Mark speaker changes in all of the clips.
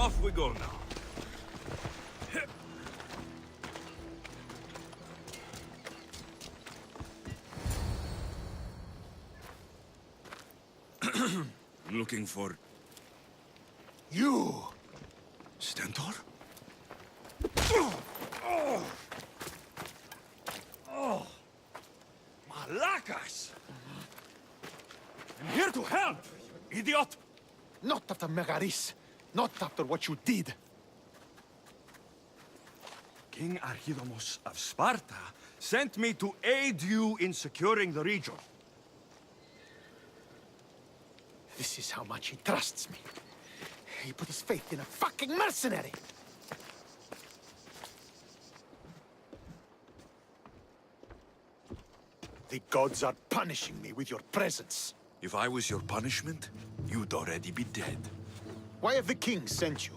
Speaker 1: Off we go now. Looking for...
Speaker 2: You!
Speaker 1: Stentor? Malakas! I'm here to help, you idiot!
Speaker 2: Not after Megaris. Not after what you did.
Speaker 1: King Archidamos of Sparta sent me to aid you in securing the region.
Speaker 2: This is how much he trusts me. He put his faith in a fucking mercenary! The gods are punishing me with your presence.
Speaker 1: If I was your punishment, you'd already be dead.
Speaker 2: Why have the kings sent you?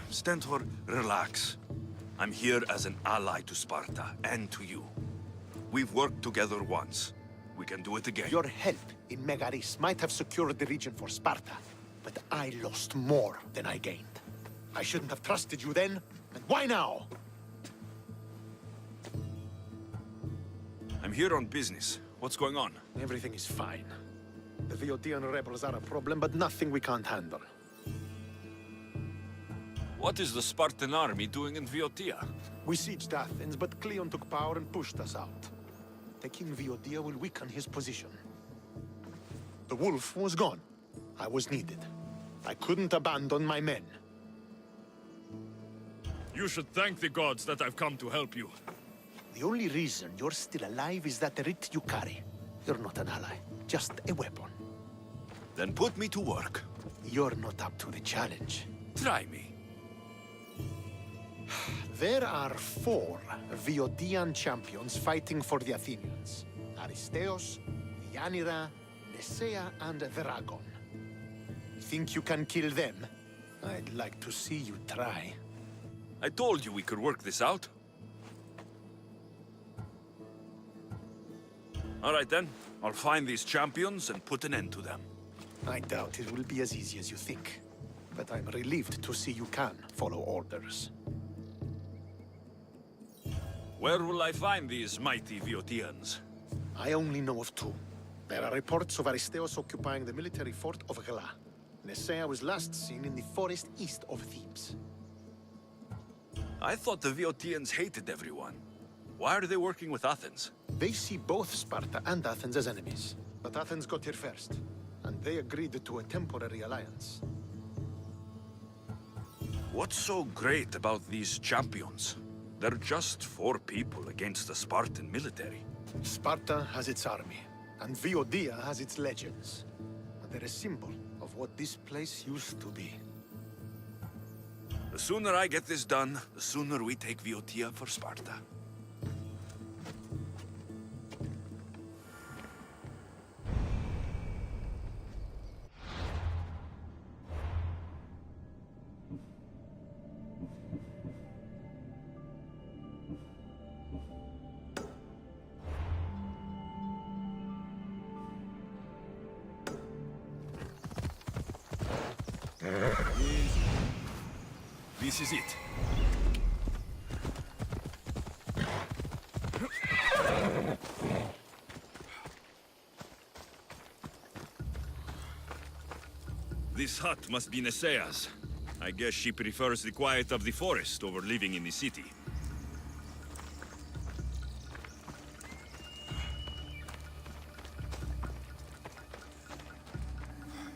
Speaker 1: Stentor, relax. I'm here as an ally to Sparta, and to you. We've worked together once. We can do it again.
Speaker 2: Your help in Megaris might have secured the region for Sparta, but I lost more than I gained. I shouldn't have trusted you then, and why now?
Speaker 1: I'm here on business. What's going on?
Speaker 2: Everything is fine. The Viotian rebels are a problem, but nothing we can't handle.
Speaker 1: What is the Spartan army doing in Viotia?
Speaker 2: We sieged Athens, but Cleon took power and pushed us out. Taking Viotia will weaken his position. The wolf was gone. I was needed. I couldn't abandon my men.
Speaker 1: You should thank the gods that I've come to help you.
Speaker 2: The only reason you're still alive is that writ you carry. You're not an ally, just a weapon.
Speaker 1: Then put me to work.
Speaker 2: You're not up to the challenge.
Speaker 1: Try me.
Speaker 2: There are 4 Viotian champions fighting for the Athenians. Aristeos, Yanira, Nesea, and Veragon. Think you can kill them? I'd like to see you try.
Speaker 1: I told you we could work this out. All right then. I'll find these champions and put an end to them.
Speaker 2: I doubt it will be as easy as you think. But I'm relieved to see you can follow orders.
Speaker 1: Where will I find these mighty Viotians?
Speaker 2: I only know of 2. There are reports of Aristeos occupying the military fort of Gla. Nesea was last seen in the forest east of Thebes.
Speaker 1: I thought the Viotians hated everyone. Why are they working with Athens?
Speaker 2: They see both Sparta and Athens as enemies. But Athens got here first, and they agreed to a temporary alliance.
Speaker 1: What's so great about these champions? They're just 4 people against the Spartan military.
Speaker 2: Sparta has its army, and Viotia has its legends. But they're a symbol of what this place used to be.
Speaker 1: The sooner I get this done, the sooner we take Viotia for Sparta. This is it. This hut must be Nesea's. I guess she prefers the quiet of the forest over living in the city.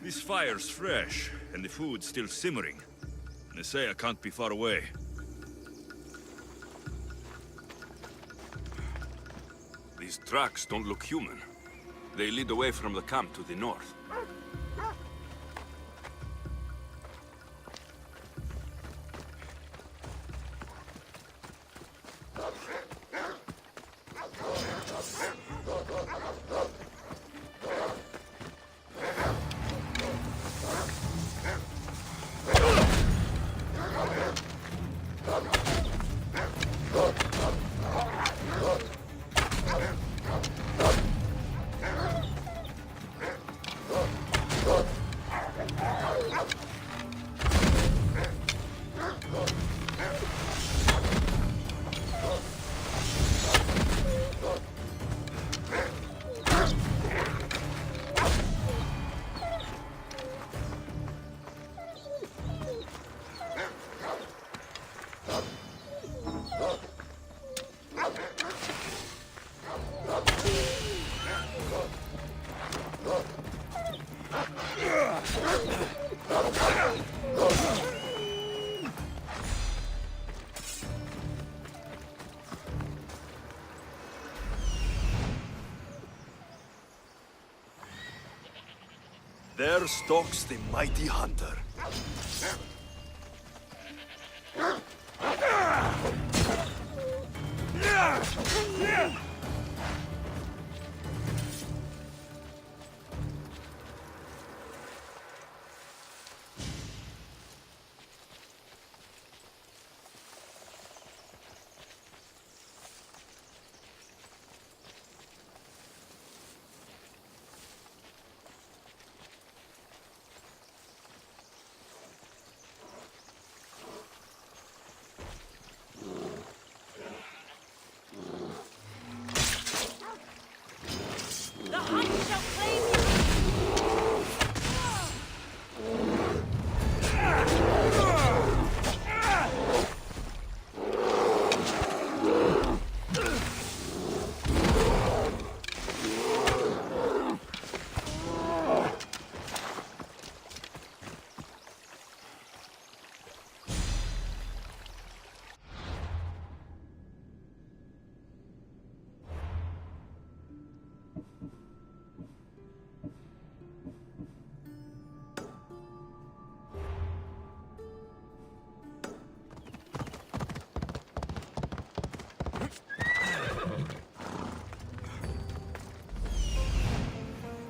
Speaker 1: This fire's fresh, and the food's still simmering. Nesea can't be far away. These tracks don't look human. They lead away from the camp to the north. There stalks the mighty hunter.
Speaker 3: The hunt shall claim you!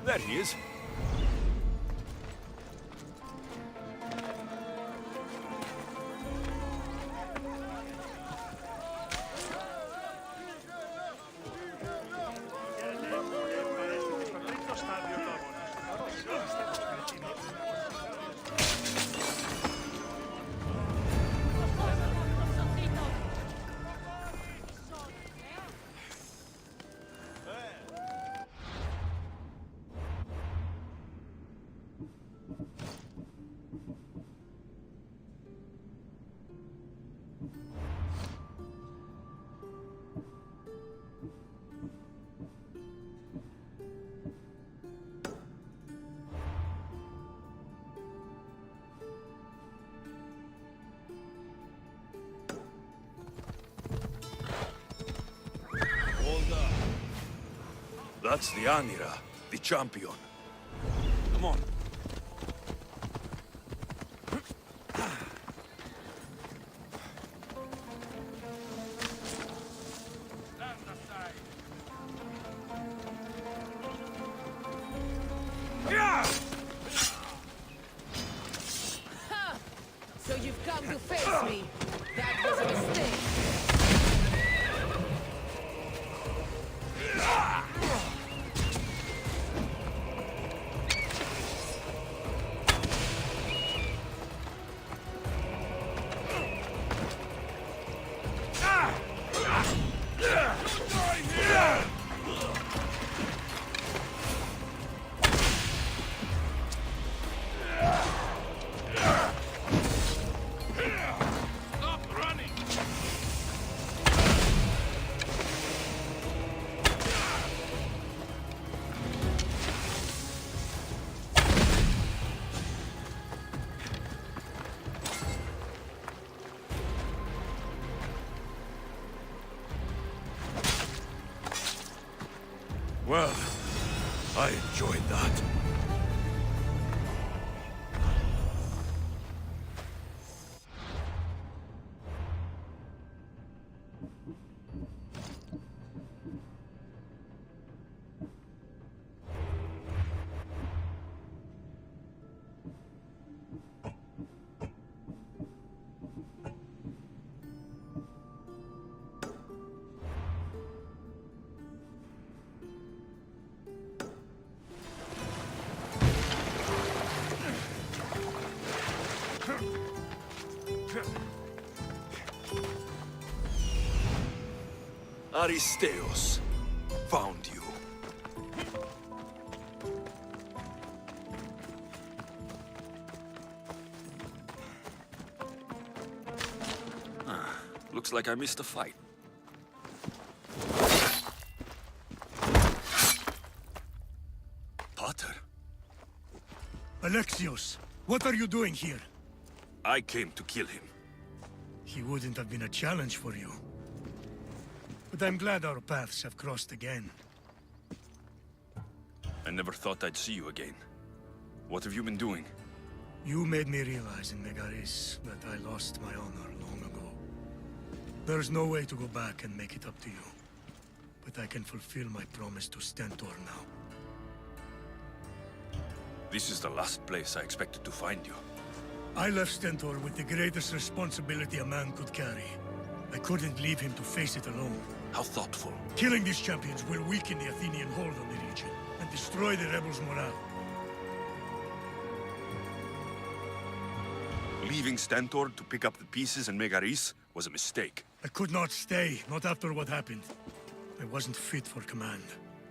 Speaker 1: There he is. That's the Anira, the champion. Come on.
Speaker 3: So you've come to face me. That was a mistake.
Speaker 1: Well, I enjoyed that. Aristeos found you. Looks like I missed a fight. Potter?
Speaker 4: Alexios, what are you doing here?
Speaker 1: I came to kill him.
Speaker 4: He wouldn't have been a challenge for you. But I'm glad our paths have crossed again.
Speaker 1: I never thought I'd see you again. What have you been doing?
Speaker 4: You made me realize in Megaris that I lost my honor long ago. There's no way to go back and make it up to you. But I can fulfill my promise to Stentor now.
Speaker 1: This is the last place I expected to find you.
Speaker 4: I left Stentor with the greatest responsibility a man could carry. I couldn't leave him to face it alone.
Speaker 1: How thoughtful.
Speaker 4: Killing these champions will weaken the Athenian hold on the region and destroy the rebels' morale.
Speaker 1: Leaving Stentor to pick up the pieces in Megaris was a mistake.
Speaker 4: I could not stay, not after what happened. I wasn't fit for command.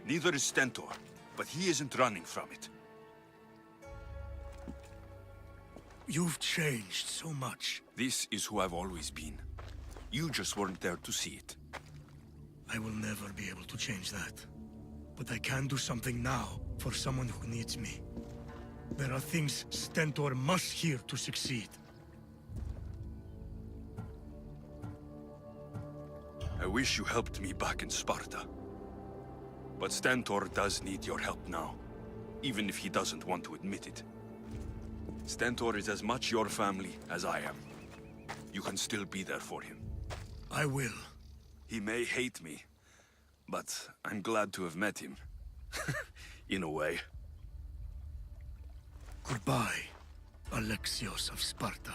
Speaker 1: Neither is Stentor, but he isn't running from it.
Speaker 4: You've changed so much.
Speaker 1: This is who I've always been. You just weren't there to see it.
Speaker 4: I will never be able to change that. But I can do something now for someone who needs me. There are things Stentor must hear to succeed.
Speaker 1: I wish you helped me back in Sparta. But Stentor does need your help now, even if he doesn't want to admit it. Stentor is as much your family as I am. You can still be there for him.
Speaker 4: I will.
Speaker 1: He may hate me, but I'm glad to have met him. In a way.
Speaker 4: Goodbye, Alexios of Sparta.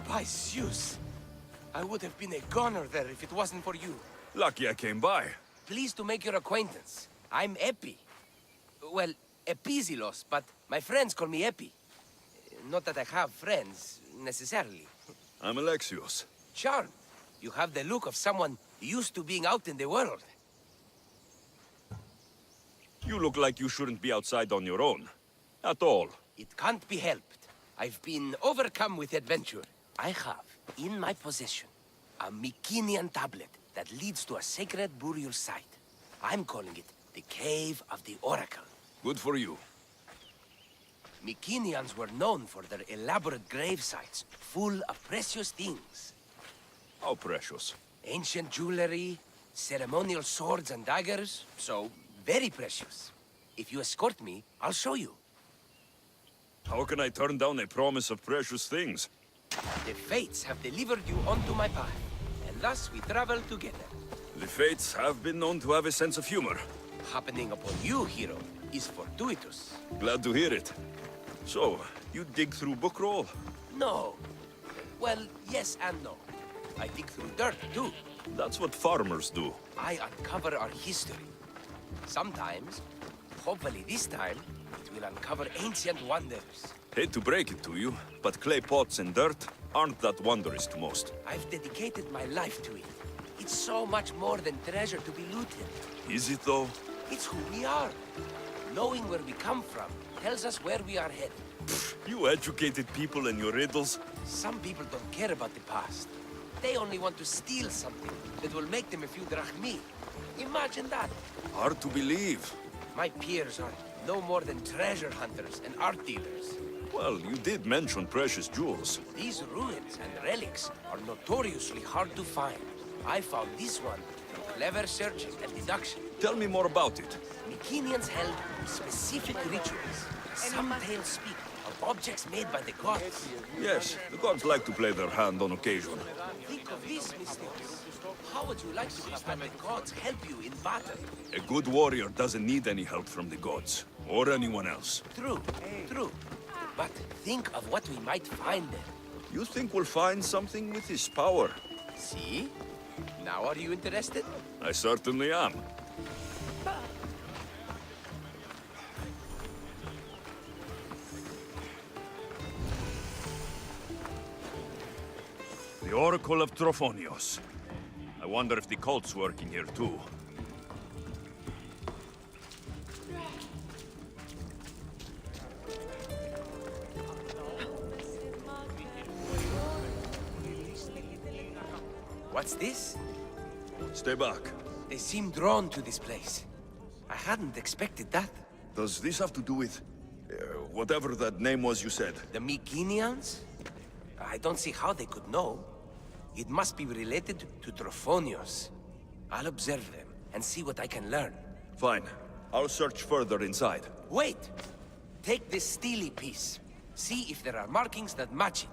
Speaker 5: By Zeus! I would have been a goner there if it wasn't for you.
Speaker 1: Lucky I came by.
Speaker 5: Pleased to make your acquaintance. I'm Epi. Well, Epizilos, but my friends call me Epi. Not that I have friends, necessarily.
Speaker 1: I'm Alexios.
Speaker 5: Charmed. You have the look of someone used to being out in the world.
Speaker 1: You look like you shouldn't be outside on your own. At all.
Speaker 5: It can't be helped. I've been overcome with adventure. I have, in my possession, a Mycenaean tablet that leads to a sacred burial site. I'm calling it the Cave of the Oracle.
Speaker 1: Good for you.
Speaker 5: Mycenaeans were known for their elaborate grave sites, full of precious things.
Speaker 1: How precious.
Speaker 5: Ancient jewelry, ceremonial swords and daggers, so very precious. If you escort me, I'll show you.
Speaker 1: How can I turn down a promise of precious things?
Speaker 5: The fates have delivered you onto my path, and thus we travel together.
Speaker 1: The fates have been known to have a sense of humor.
Speaker 5: Happening upon you, hero, is fortuitous.
Speaker 1: Glad to hear it. So, you dig through book roll?
Speaker 5: No. Well, yes and no. I dig through dirt, too.
Speaker 1: That's what farmers do.
Speaker 5: I uncover our history. Sometimes, hopefully this time, it will uncover ancient wonders.
Speaker 1: Hate to break it to you, but clay pots and dirt aren't that wondrous to most.
Speaker 5: I've dedicated my life to it. It's so much more than treasure to be looted.
Speaker 1: Is it though?
Speaker 5: It's who we are. Knowing where we come from tells us where we are headed.
Speaker 1: You educated people and your riddles.
Speaker 5: Some people don't care about the past. They only want to steal something that will make them a few drachmi. Imagine that.
Speaker 1: Hard to believe.
Speaker 5: My peers are no more than treasure hunters and art dealers.
Speaker 1: Well, you did mention precious jewels.
Speaker 5: These ruins and relics are notoriously hard to find. I found this one through clever searching and deduction.
Speaker 1: Tell me more about it.
Speaker 5: Mycenaeans held specific rituals. Some tales speak of objects made by the gods.
Speaker 1: Yes, the gods like to play their hand on occasion.
Speaker 5: Think of this, Mystics. How would you like to have had the gods help you in battle?
Speaker 1: A good warrior doesn't need any help from the gods, or anyone else.
Speaker 5: True, true. But think of what we might find there.
Speaker 1: You think we'll find something with his power?
Speaker 5: See? Now are you interested?
Speaker 1: I certainly am. The Oracle of Trophonios. I wonder if the cult's working here too.
Speaker 5: What's this?
Speaker 1: Stay back.
Speaker 5: They seem drawn to this place. I hadn't expected that.
Speaker 1: Does this have to do with... whatever that name was you said?
Speaker 5: The Mycenaeans? I don't see how they could know. It must be related to Trophonios. I'll observe them and see what I can learn.
Speaker 1: Fine. I'll search further inside.
Speaker 5: Wait! Take this steely piece. See if there are markings that match it.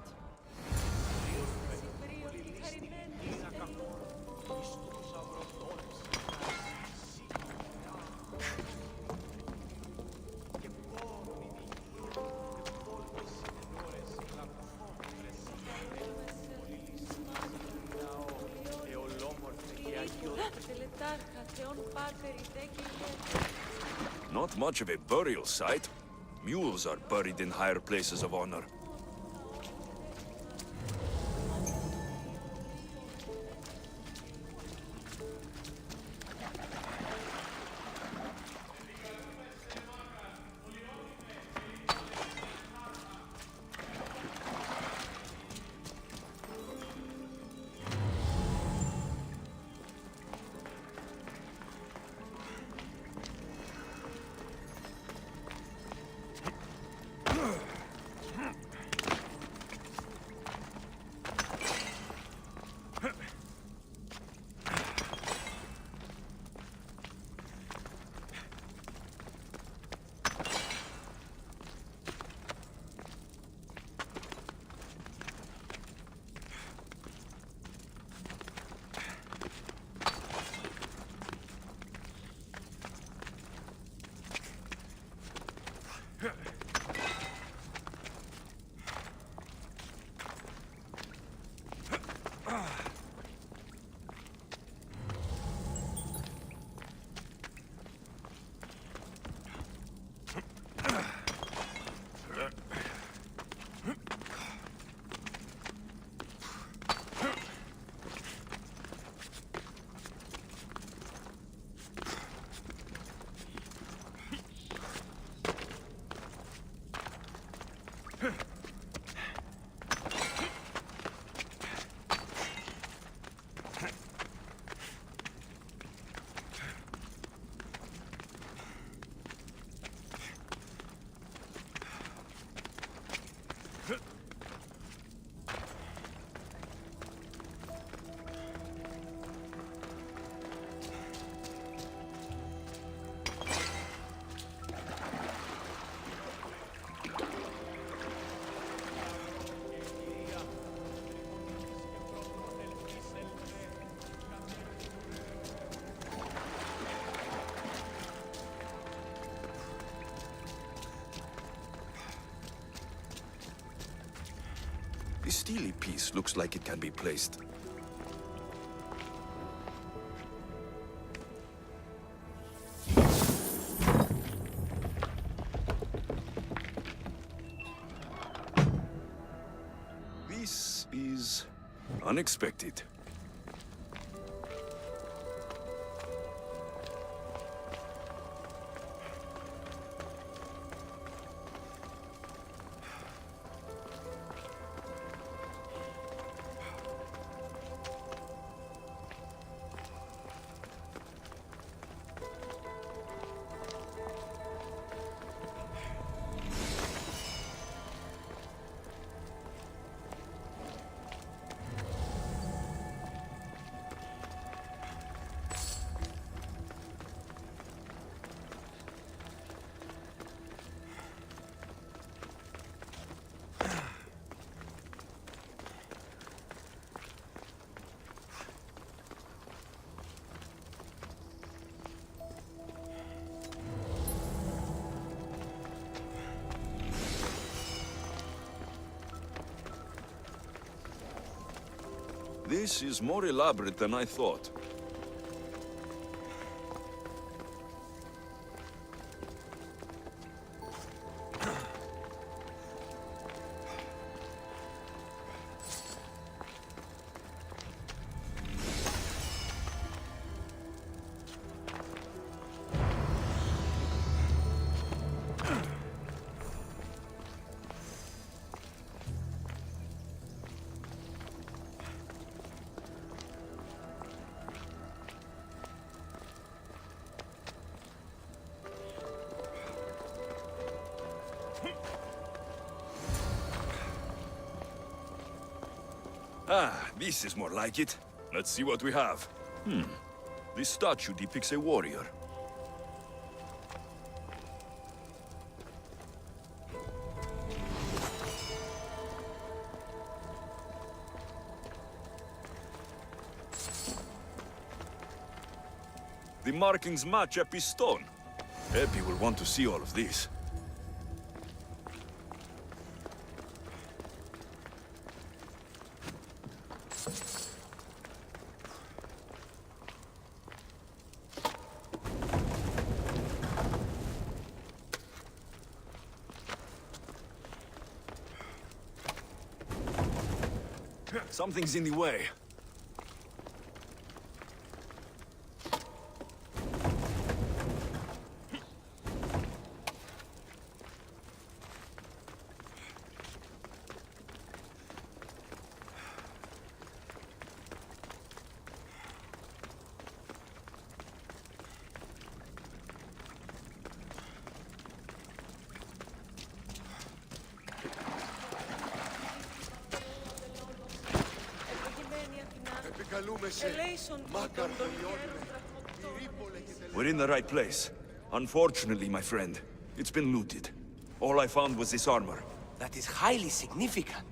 Speaker 1: Not much of a burial site. Mules are buried in higher places of honor. The steely piece looks like it can be placed. This is unexpected. This is more elaborate than I thought. Ah, this is more like it. Let's see what we have. This statue depicts a warrior. The markings match Epi's stone. Epi will want to see all of this. Something's in the way. We're in the right place. Unfortunately, my friend, it's been looted. All I found was this armor.
Speaker 5: That is highly significant.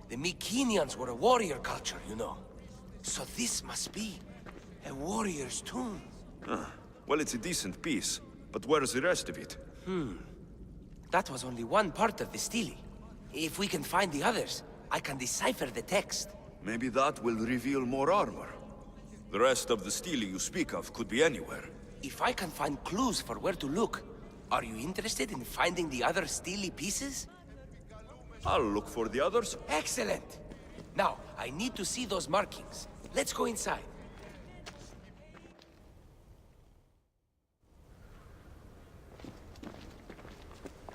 Speaker 5: The Mycenaeans were a warrior culture, you know. So this must be a warrior's tomb.
Speaker 1: Well, it's a decent piece, but where's the rest of it?
Speaker 5: That was only one part of the stele. If we can find the others, I can decipher the text.
Speaker 1: Maybe that will reveal more armor. The rest of the stele you speak of could be anywhere.
Speaker 5: If I can find clues for where to look, are you interested in finding the other stele pieces?
Speaker 1: I'll look for the others.
Speaker 5: Excellent! Now, I need to see those markings. Let's go inside.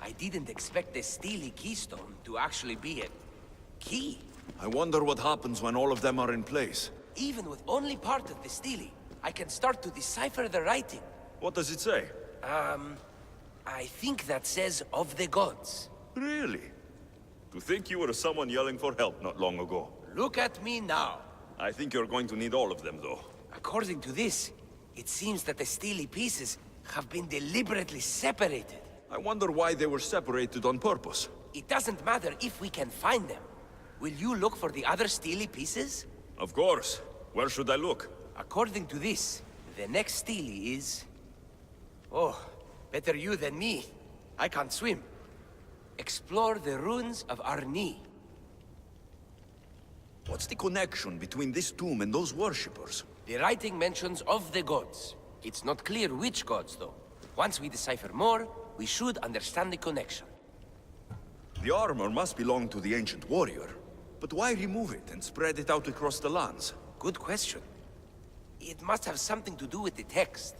Speaker 5: I didn't expect the stele keystone to actually be a key.
Speaker 1: I wonder what happens when all of them are in place.
Speaker 5: Even with only part of the stele, I can start to decipher the writing.
Speaker 1: What does it say?
Speaker 5: I think that says of the gods.
Speaker 1: Really? To think you were someone yelling for help not long ago.
Speaker 5: Look at me now.
Speaker 1: I think you're going to need all of them, though.
Speaker 5: According to this, it seems that the stele pieces have been deliberately separated.
Speaker 1: I wonder why they were separated on purpose.
Speaker 5: It doesn't matter if we can find them. Will you look for the other stele pieces?
Speaker 1: Of course. Where should I look?
Speaker 5: According to this, the next stele is... Oh, better you than me. I can't swim. Explore the ruins of Arni.
Speaker 1: What's the connection between this tomb and those worshippers?
Speaker 5: The writing mentions of the gods. It's not clear which gods, though. Once we decipher more, we should understand the connection.
Speaker 1: The armor must belong to the ancient warrior. But why remove it and spread it out across the lands?
Speaker 5: Good question. It must have something to do with the text.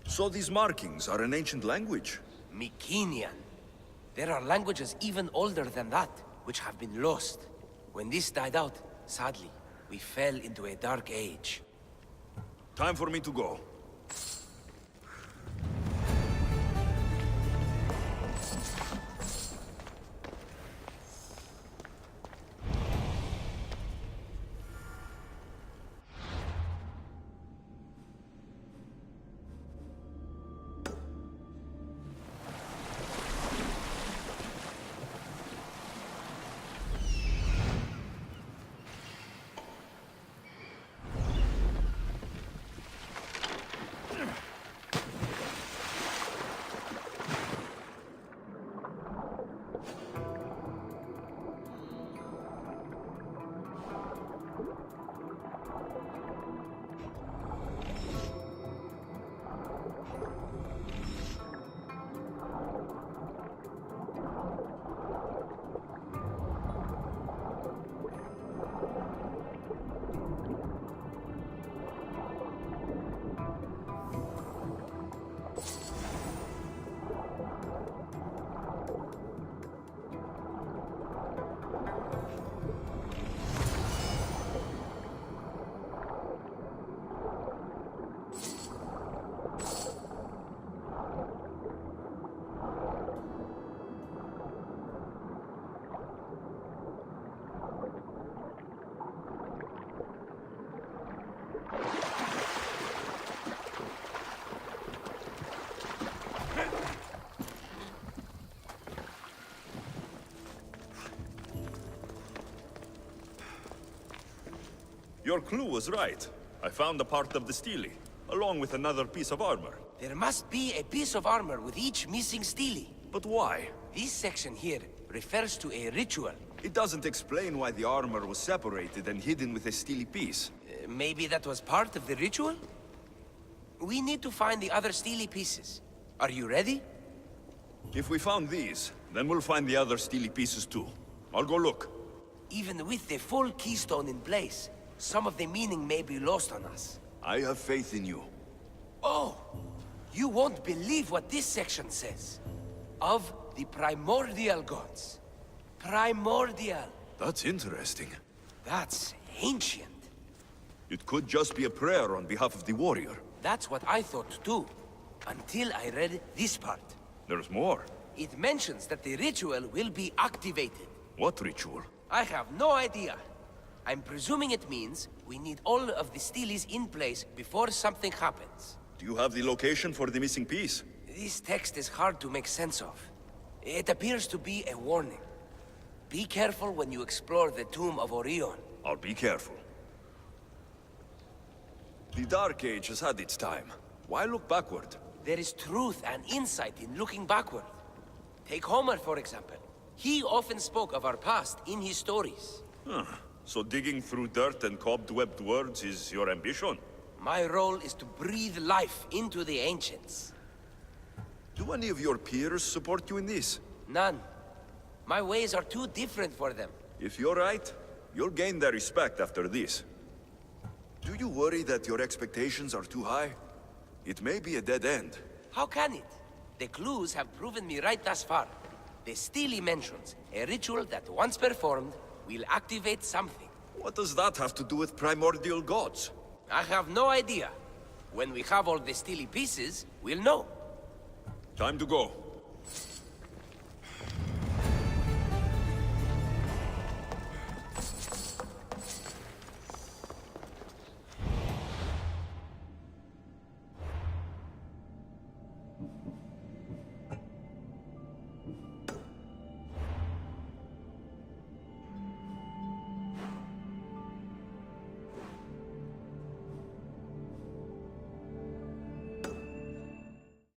Speaker 1: So these markings are an ancient language?
Speaker 5: Mycenaean. There are languages even older than that, which have been lost. When this died out, sadly, we fell into a dark age.
Speaker 1: Time for me to go. Your clue was right. I found a part of the stele, along with another piece of armor.
Speaker 5: There must be a piece of armor with each missing stele.
Speaker 1: But why?
Speaker 5: This section here refers to a ritual.
Speaker 1: It doesn't explain why the armor was separated and hidden with a stele piece.
Speaker 5: Maybe that was part of the ritual? We need to find the other stele pieces. Are you ready?
Speaker 1: If we found these, then we'll find the other stele pieces too. I'll go look.
Speaker 5: Even with the full keystone in place, some of the meaning may be lost on us.
Speaker 1: I have faith in you.
Speaker 5: Oh! You won't believe what this section says. Of the primordial gods. Primordial.
Speaker 1: That's interesting.
Speaker 5: That's ancient.
Speaker 1: It could just be a prayer on behalf of the warrior.
Speaker 5: That's what I thought too. Until I read this part.
Speaker 1: There's more.
Speaker 5: It mentions that the ritual will be activated.
Speaker 1: What ritual?
Speaker 5: I have no idea. I'm presuming it means we need all of the steles in place before something happens.
Speaker 1: Do you have the location for the missing piece?
Speaker 5: This text is hard to make sense of. It appears to be a warning. Be careful when you explore the tomb of Orion.
Speaker 1: I'll be careful. The Dark Age has had its time. Why look backward?
Speaker 5: There is truth and insight in looking backward. Take Homer, for example. He often spoke of our past in his stories.
Speaker 1: So digging through dirt and cobwebbed words is your ambition?
Speaker 5: My role is to breathe life into the ancients.
Speaker 1: Do any of your peers support you in this?
Speaker 5: None. My ways are too different for them.
Speaker 1: If you're right, you'll gain their respect after this. Do you worry that your expectations are too high? It may be a dead end.
Speaker 5: How can it? The clues have proven me right thus far. The stele mentions a ritual that once performed will activate something.
Speaker 1: What does that have to do with primordial gods?
Speaker 5: I have no idea. When we have all the stele pieces, we'll know.
Speaker 1: Time to go.